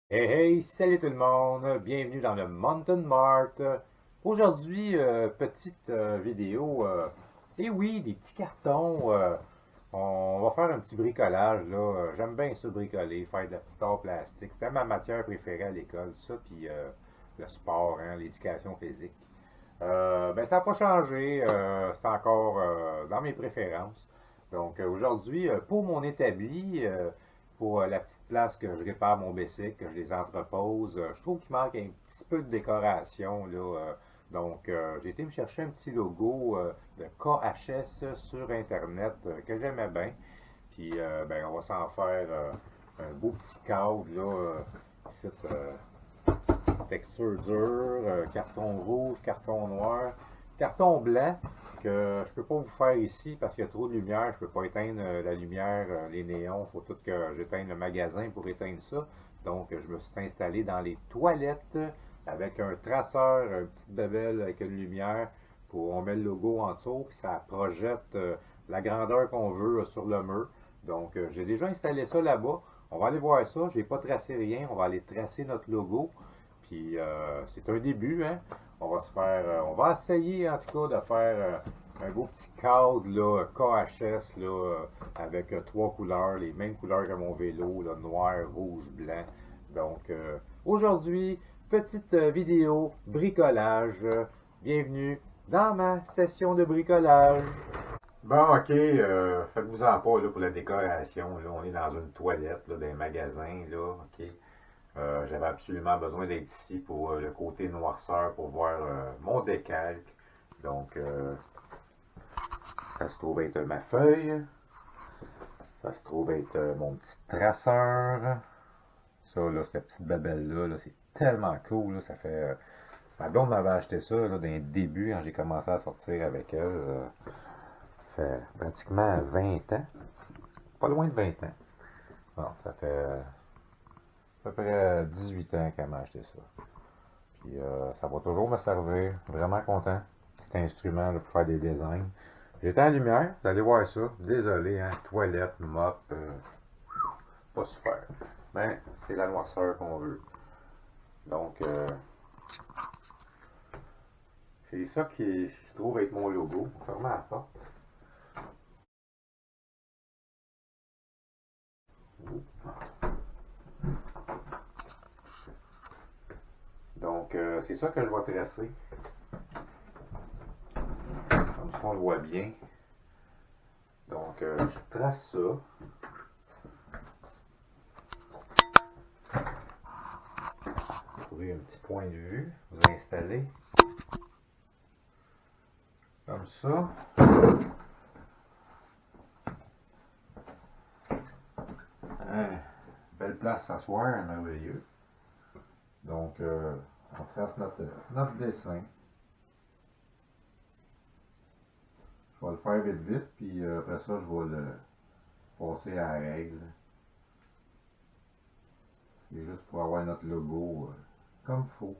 Hey hey, salut tout le monde, bienvenue dans le Mountain Mart. Aujourd'hui, petite vidéo, et oui, des petits cartons. On va faire un petit bricolage là. J'aime bien ça bricoler, faire de la petite art plastique. C'était ma matière préférée à l'école, ça, puis le sport, hein, l'éducation physique. Ben ça n'a pas changé, c'est encore dans mes préférences. Donc aujourd'hui, pour mon établi, pour la petite place que je répare mon bicycle, que je les entrepose, je trouve qu'il manque un petit peu de décoration là. Donc j'ai été me chercher un petit logo de KHS sur Internet que j'aimais bien. Puis ben on va s'en faire un beau petit cadre là, ici, texture dure, carton rouge, carton noir, carton blanc que je peux pas vous faire ici parce qu'il y a trop de lumière. Je peux pas éteindre la lumière, les néons. Il faut tout que j'éteigne le magasin pour éteindre ça. Donc, je me suis installé dans les toilettes avec un traceur, une petite bébelle avec une lumière pour on met le logo en dessous puis ça projette la grandeur qu'on veut sur le mur. Donc, j'ai déjà installé ça là-bas. On va aller voir ça. J'ai pas tracé rien. On va aller tracer notre logo. Puis c'est un début, hein. On va se faire, on va essayer en tout cas de faire un beau petit cadre là, KHS là, avec trois couleurs, les mêmes couleurs que mon vélo, là, noir, rouge, blanc. Donc aujourd'hui, petite vidéo bricolage. Bienvenue dans ma session de bricolage. Bon, ok, faites-vous-en pas là, pour la décoration. Là, on est dans une toilette là, d'un magasin, là, ok. J'avais absolument besoin d'être ici pour le côté noirceur, pour voir mon décalque. Donc, ça se trouve être ma feuille. Ça se trouve être mon petit traceur. Ça, là, cette petite babelle-là, là, c'est tellement cool. Là, ça fait. Ma blonde m'avait acheté ça là, d'un début quand j'ai commencé à sortir avec elle. Ça fait pratiquement 20 ans. Pas loin de 20 ans. Non, ça fait à peu près 18 ans qu'elle m'a acheté ça. Puis ça va toujours me servir. Vraiment content. Petit instrument là, pour faire des designs. J'étais en lumière, vous allez voir ça. Désolé, hein. Toilette, mop, pas super. Mais c'est la noirceur qu'on veut. Donc, c'est ça qui se trouve être mon logo. On ferme la porte. Donc, c'est ça que je vais tracer. Comme ça, on le voit bien. Donc, je trace ça. Trouver un petit point de vue. Vous installez. Comme ça. Hein, belle place à s'asseoir, merveilleux. Donc, on trace notre dessin. Je vais le faire vite vite, puis après ça, je vais le passer à la règle. C'est juste pour avoir notre logo comme il faut.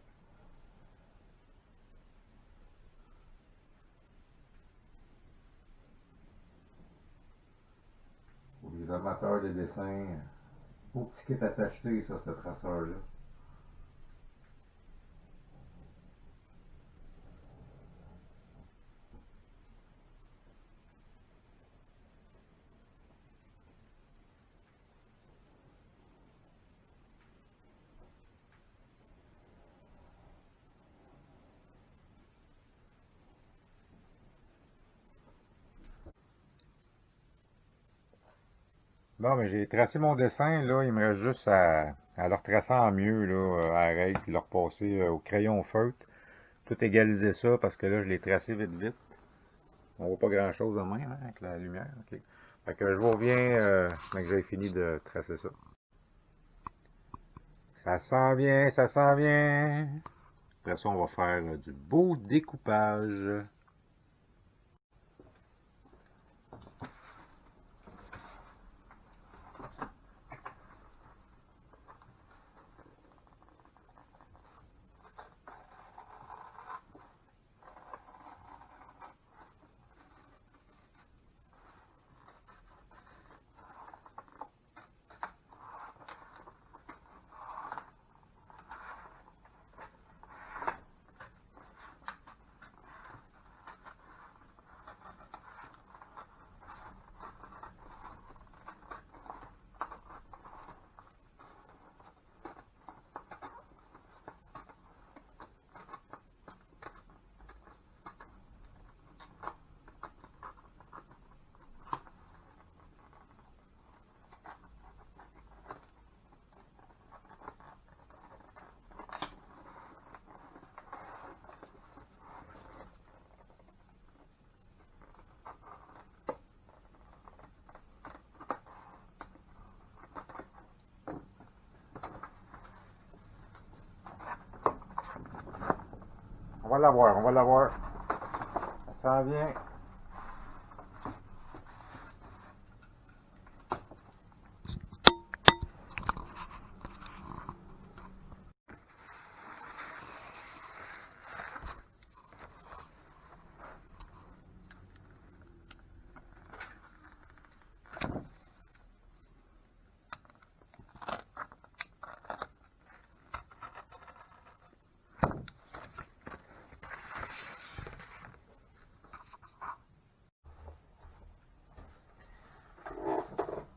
Pour les amateurs de dessin, beau petit kit à s'acheter, ça, ce traceur-là. Bon, mais j'ai tracé mon dessin, là, il me reste juste à le retracer en mieux, là, à la règle, puis le repasser au crayon feutre. Tout égaliser ça, parce que là, je l'ai tracé vite vite. On voit pas grand-chose de même, hein, avec la lumière, ok. Fait que je vous reviens dès que j'ai fini de tracer ça. Ça sent bien, ça sent bien. Après ça, on va faire du beau découpage. va l'avoir, on va l'avoir. Ça s'en vient.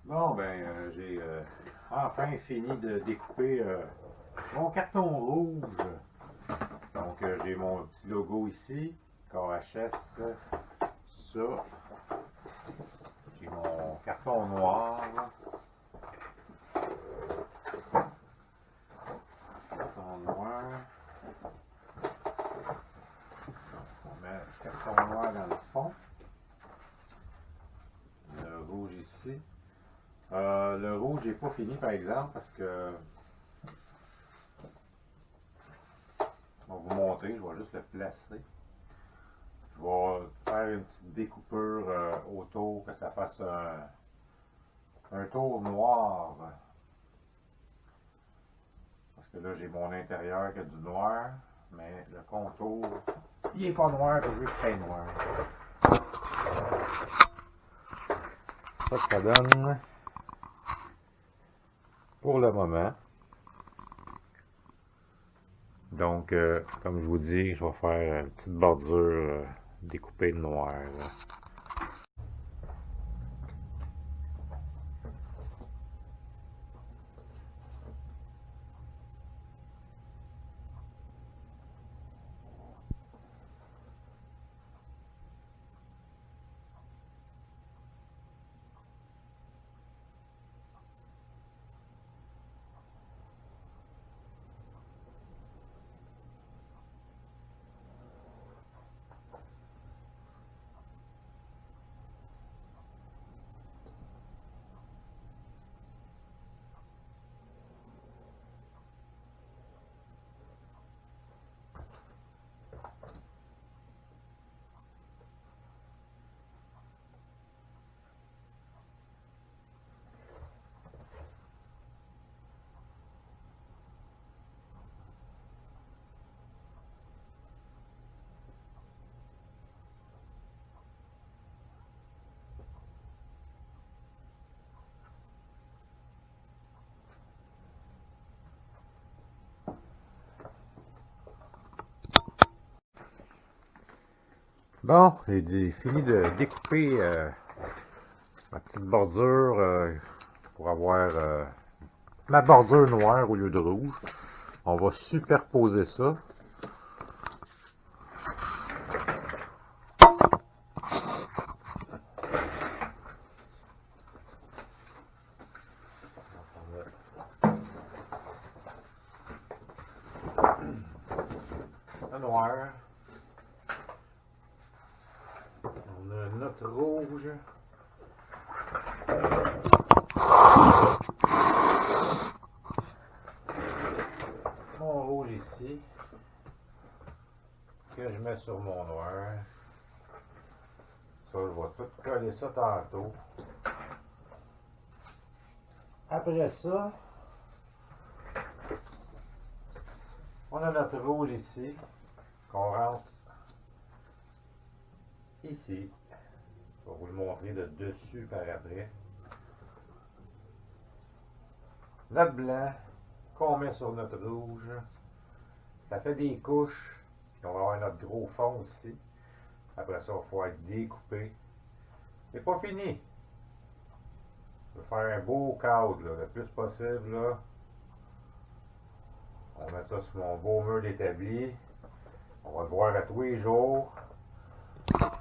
Bon, ben, j'ai enfin fini de découper mon carton rouge. Donc, j'ai mon petit logo ici, KHS, ça. J'ai mon carton noir. Carton noir. On met le carton noir dans le fond. Le rouge ici. Le rouge n'est pas fini par exemple parce que je vais vous montrer, je vais juste le placer. Je vais faire une petite découpure autour, que ça fasse un tour noir. Parce que là j'ai mon intérieur qui a du noir, mais le contour, il n'est pas noir, je veux que c'est noir. Ça que ça donne pour le moment. Donc, comme je vous dis, je vais faire une petite bordure découpée de noir. Bon, j'ai fini de découper ma petite bordure pour avoir ma bordure noire au lieu de rouge. On va superposer ça. Le noir. On a notre rouge. Mon rouge ici. Que je mets sur mon noir. Ça, je vais tout coller ça tantôt. Après ça, on a notre rouge ici, qu'on rentre ici. Je vais vous le montrer de dessus par après. Notre blanc qu'on met sur notre rouge. Ça fait des couches. Puis on va avoir notre gros fond aussi. Après ça, il va falloir découper. C'est pas fini. Je vais faire un beau cadre là, le plus possible. Là. On met ça sur mon beau mur d'établi. On va le voir à tous les jours.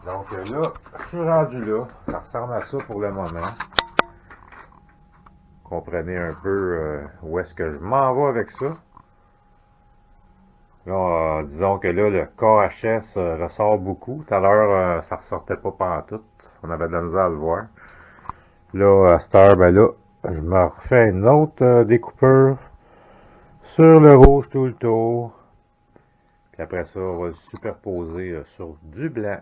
Donc là, je suis rendu là. Ça ressemble à ça pour le moment. Comprenez un peu où est-ce que je m'en vais avec ça. Là, disons que là, le KHS ressort beaucoup. Tout à l'heure, ça ressortait pas pantoute. On avait de la misère à le voir. Là, à cette heure, ben là, je me refais une autre découpure sur le rouge tout le tour. Puis après ça, on va le superposer sur du blanc.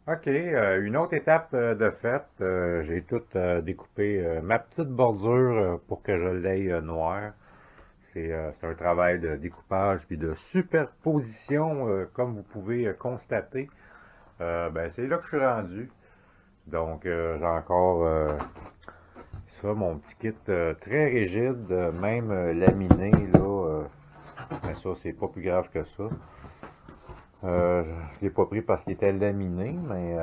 OK, une autre étape de fait, j'ai tout découpé ma petite bordure pour que je l'aie noire. C'est un travail de découpage puis de superposition, comme vous pouvez constater. Ben, c'est là que je suis rendu. Donc, j'ai encore ça, mon petit kit très rigide, même laminé, là. Mais ça, c'est pas plus grave que ça. Je l'ai pas pris parce qu'il était laminé, mais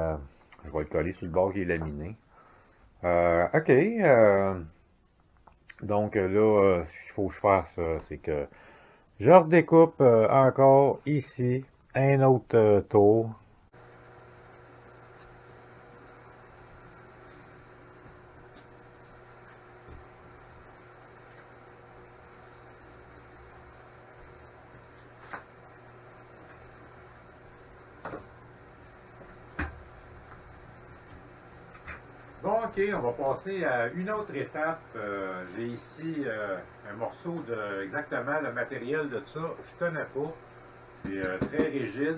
je vais le coller sur le bord qui est laminé. OK. Donc là, ce qu'il faut que je fasse, c'est que je redécoupe encore ici un autre tour. Bon, OK, on va passer à une autre étape. J'ai ici un morceau de exactement le matériel de ça. Je connais pas. C'est très rigide.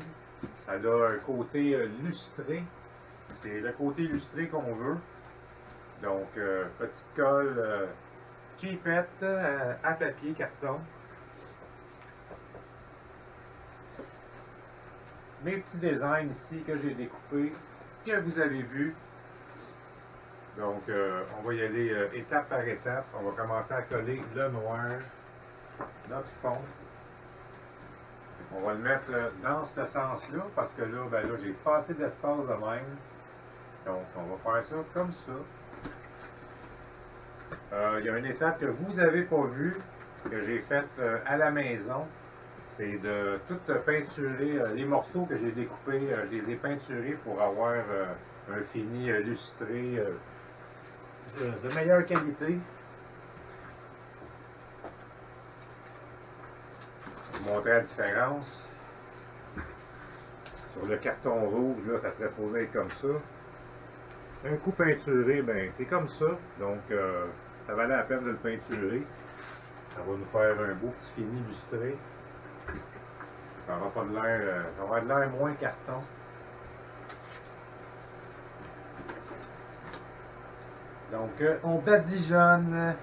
Ça a un côté lustré. C'est le côté lustré qu'on veut. Donc, petite colle cheapette à papier, carton. Mes petits designs ici que j'ai découpés, que vous avez vus. Donc, on va y aller étape par étape. On va commencer à coller le noir, notre fond. On va le mettre dans ce sens-là, parce que là, ben là, j'ai pas assez d'espace de même. Donc, on va faire ça comme ça. Il y a une étape que vous n'avez pas vue, que j'ai faite à la maison. C'est de tout peinturer les morceaux que j'ai découpés. Je les ai peinturés pour avoir un fini lustré de meilleure qualité. Je vais vous montrer la différence. Sur le carton rouge, là, ça serait supposé être comme ça. Un coup peinturé, ben c'est comme ça. Donc, ça valait la peine de le peinturer. Ça va nous faire un beau petit fini lustré. Ça aura pas de l'air, ça va avoir de l'air moins carton. Donc, on badigeonne.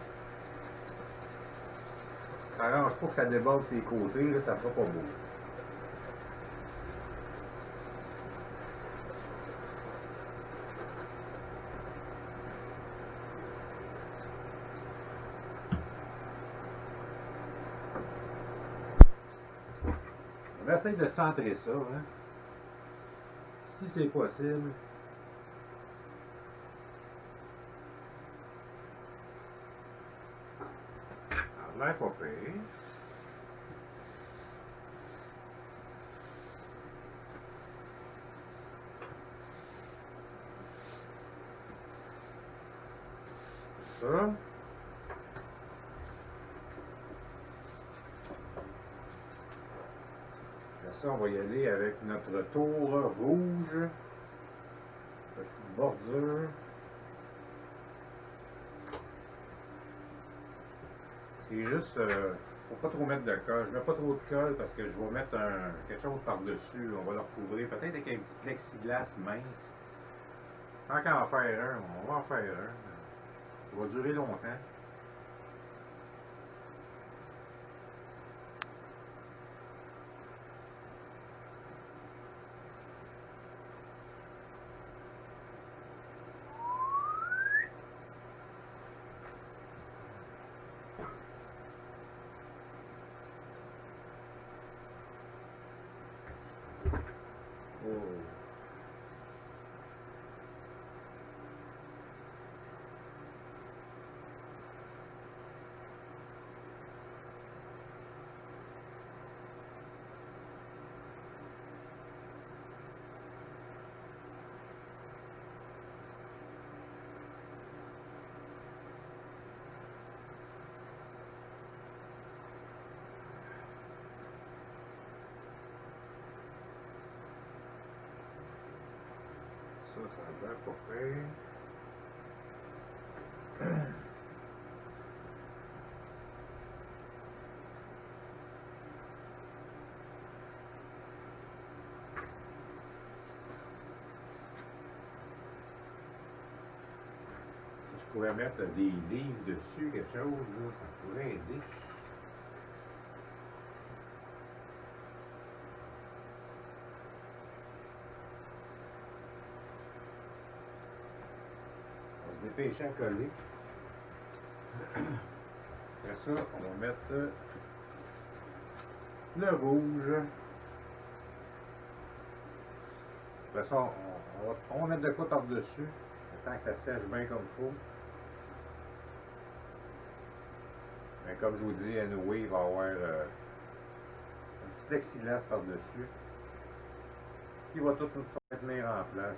Ça arrange pas que ça déborde ses côtés, là, ça fera pas beau. On essaye de centrer ça, hein, si c'est possible. Ça a l'air pas pire. Ça. Ça, on va y aller avec notre tour rouge. Petite bordure. C'est juste, faut pas trop mettre de colle. Je mets pas trop de colle parce que je vais mettre quelque chose par-dessus. On va le recouvrir. Peut-être avec un petit plexiglas mince. Tant qu'à en faire un, on va en faire un. Ça va durer longtemps. ça a l'air pas fait. Je pourrais mettre des livres dessus, quelque chose, là, ça pourrait aider. On va se dépêcher à coller. Après ça, on va mettre le rouge. Après ça, on va mettre de quoi par-dessus, tant que ça sèche bien comme il faut. Mais comme je vous dis, anyway, il va y avoir un petit plexiglas par-dessus qui va tout nous faire tenir en place.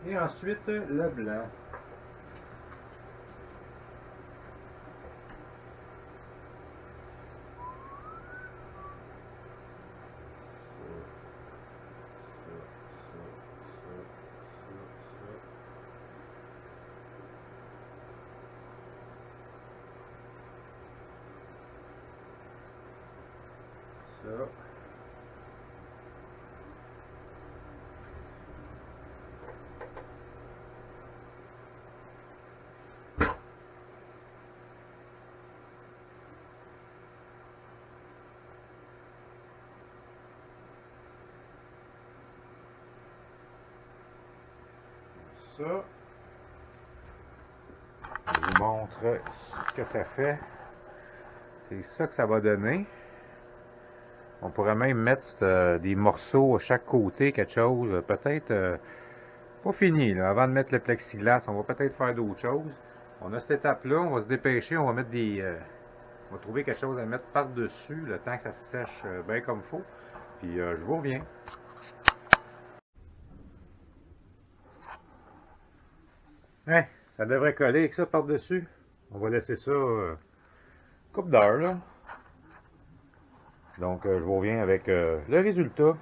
Et ensuite, le blanc. Ça. Ça. Je vous montre ce que ça fait. C'est ça que ça va donner. On pourrait même mettre des morceaux à chaque côté, quelque chose, peut-être pas fini, là. Avant de mettre le plexiglas, on va peut-être faire d'autres choses. On a cette étape-là, on va se dépêcher, on va mettre on va trouver quelque chose à mettre par-dessus, le temps que ça se sèche bien comme il faut. Puis je vous reviens. Hein, ça devrait coller avec ça par-dessus. On va laisser ça une couple d'heures, là. Donc je vous reviens avec le résultat.